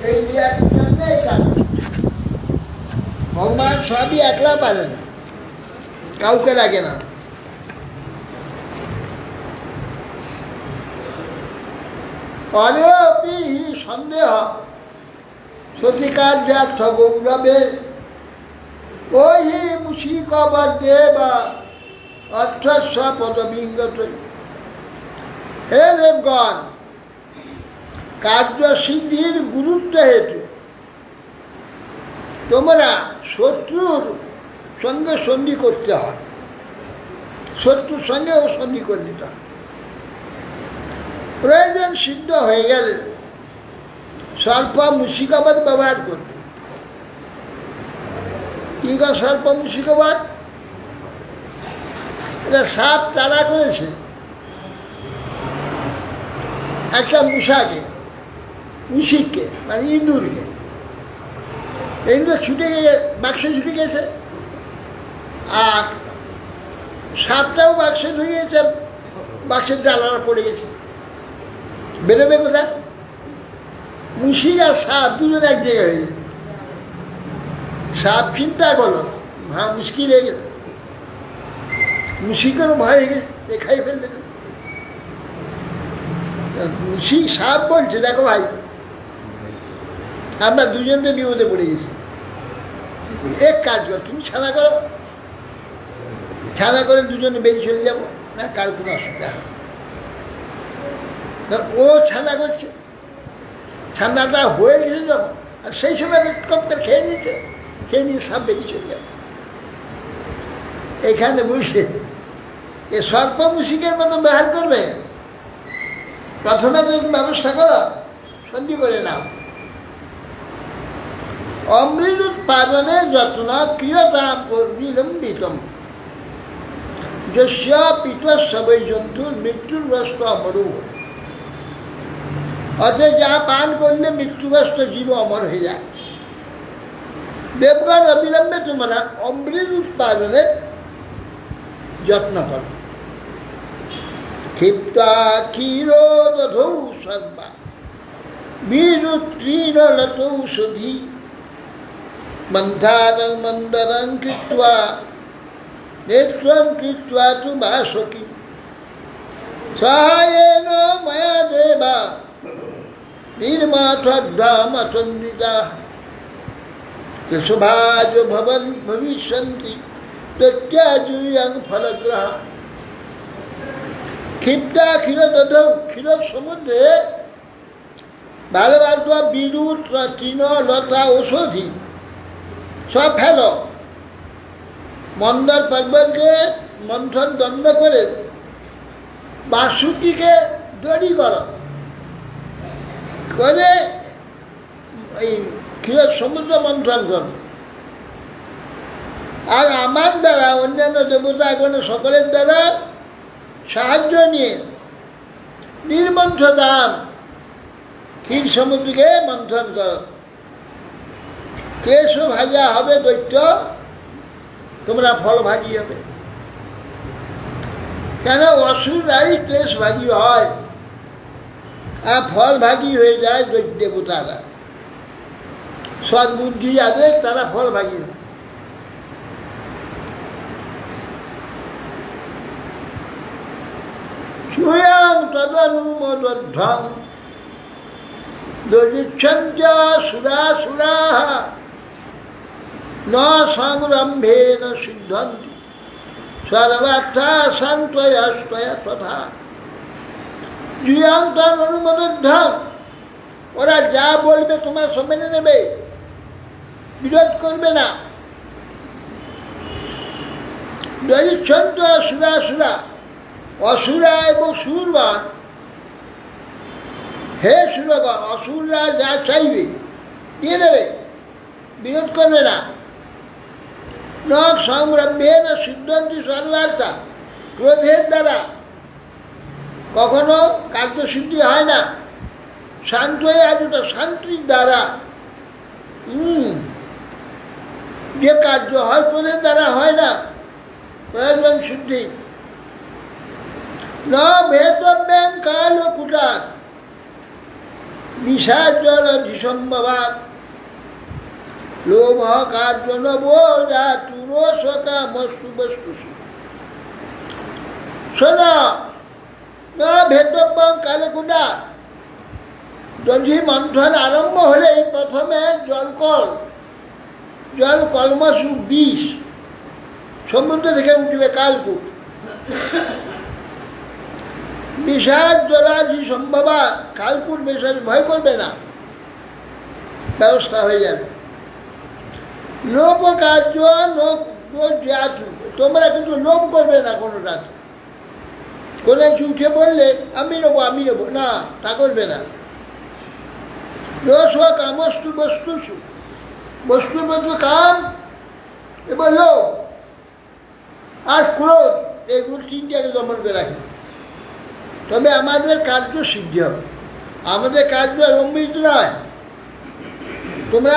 এই ক্রিয়াটির জন্য এই কাজ। ভগবান সবই একলা পারেন, কাউকে লাগে না। অনেপি সন্দেহ সতিকার্যার্থ গৌরবে ওই মুশিকবদ্ধে বা অর্থস্ব পদবিঙ্গত। হে দেবগণ, কার্যসিদ্ধির গুরুত্ব হেতু তোমরা শত্রুর সঙ্গে সন্ধি করতে হয়, শত্রুর সঙ্গেও সন্ধি করে দিতে হয়। প্রয়োজন সিদ্ধ হয়ে গেলে সর্প মুশিকাবাদ ব্যবহার করবে। কি সর্প মুশিকাবাদ? এটা সাপ তাড়া করেছে একটা মুষাকে, মুশিককে মানে ইঁদুরকে। ইঁদুর ছুটে গিয়ে বাক্সে ছুটে গেছে, আর সাপটাও বাক্সে ঢুকে গেছে, বাক্সের জ্বালারা পড়ে গেছে। বেরোবে কোথায়? মুশিক আর সাপ দুজন এক জায়গায় হয়ে গেছে। সাপ চিন্তা করলো, হ্যাঁ মুশকিল হয়ে গেছে, মুশিকেরও ভয় হয়ে গেছে, খাই ফেলবে। মুশিক সাপ বলছে, দেখো ভাই আমরা দুজনকে বিপদে পড়ে গেছি, এক কাজ কর, তুমি ছানা করো, ছানা করে দুজনে বেরিয়ে চলে যাবো, না কাল কোনো অসুবিধা হবে। ও ছানা করছে, ছানাটা হয়ে গেছে যখন, আর সেই সময় কপ করে খেয়ে নিয়েছে, খেয়ে নিয়ে সব বেরিয়ে চলে যাবে। এখানে বুঝছে এ সর্প মুশিকের মতো ব্যবহার করবে। প্রথমে তো ব্যবস্থা করো, সন্ধি করে নাও। অমৃত উৎপাদনে যত্ন ক্রিয়তাম বিলম্বিতম যস্য পিতস্য বৈ জন্তুর মৃত্যুগ্রস্ত অমরু। অর্থাৎ যা পান করলে মৃত্যুগ্রস্ত জীব অমর হয়ে যায়। দেবগণ অবিলম্বে তোমরা অমৃত উৎপাদনের যত্ন করো। ক্ষিপ্তা ক্ষীরোদধৌ সর্বা বিরুত্রীণলতৌষধি মন্থারং মন্দরং কৃত্বা নেত্রং কৃত্বা তু বাসকি সহায়েন ময়া দেবা নির্মাথদ্ধামসন্দিতাঃ কেশভাজ ভবন ভবিষ্যন্তি তত্যাজুয়ং ফলগ্রহঃ। ক্ষিপ্তা ক্ষীরোদধৌ, ক্ষীর সমুদ্রে ভালো ভালো বিরুৎ তৃণ লতা ঔষধি সব ফেলো। মন্দার পর্বতকে মন্থন দণ্ড করে বাসুকিকে দড়ি করো করে এই ক্ষীর সমুদ্র মন্থন করো। আর আমার দ্বারা অন্যান্য দেবতা এখন সকলের দ্বারা সাহায্য নিয়ে নির্মন্থ দাম ক্ষীর সমুদ্রকে মন্থন কর। কেশ ভাজা হবে দৈত্য, তোমরা ফল ভাজি হবে। কেন? অসুরাই ক্লেশ ভাজি হয় আর ফল ভাজি হয়ে যায় দৈত্য দেবতারা। সদ্বুদ্ধি যাদের তারা ফল ভাজি হয়। সুয়াং তদনুমোদধ্বং দদিচ্ছঞ্চ সুরাসুরাঃ ন সংরম্ভেন সিদ্ধন্তি সর্বার্থা সন্ত্বয়স্তয়া তথা। সুয়াং তদনুমোদধ্বং, ওরা যা বলবে তোমার সব মেনে নেবে, বিরোধ করবে না। দদিচ্ছঞ্চ সুরাসুরা, অসুরা এবং সুরগণ, হে সুরগণ, অসুররা যা চাইবে দিয়ে দেবে, বিরোধ করবে না। ন সংরম্ভে না সিদ্ধন্তি সর্বার্থা, ক্রোধের দ্বারা কখনো কার্যসিদ্ধি হয় না। শান্ত হয়ে আসুটা, শান্তির দ্বারা যে কার্য হয় ক্রোধের দ্বারা হয় না, প্রয়োজন সিদ্ধি। ন ভেদব্যাং কাল কুটার, বিষাদ জলধিসম্ভবাৎ লোভ কার্য নবোধা তুরসকা মস্তু বস্তুষু। শোনো, না ভেদব্যং কালকুণ্ডা, দধি মন্থন আরম্ভ হলেই প্রথমে জল কলমসু বিষ সমুদ্র থেকে উঠবে কালকূট। বিষাদ জলাধি সম্ভবা, কালকূট বিষাদ ভয় করবে না, ব্যবস্থা হয়ে যাবে। লোভ কার্য তোমরা কিন্তু লোভ করবে না কোনোটাতে। কোনো কিছু উঠে বললে আমি নেবো না, তা করবে না। রস কামস্তু বস্তুষু, বস্তুর মধ্যে কাম এবং লোভ আর ক্রোধ, এগুলো তিনটাকে দমন করে রাখি, তবে আমাদের কার্য সিদ্ধি হবে। আমাদের কার্য অমৃত নয়। তোমরা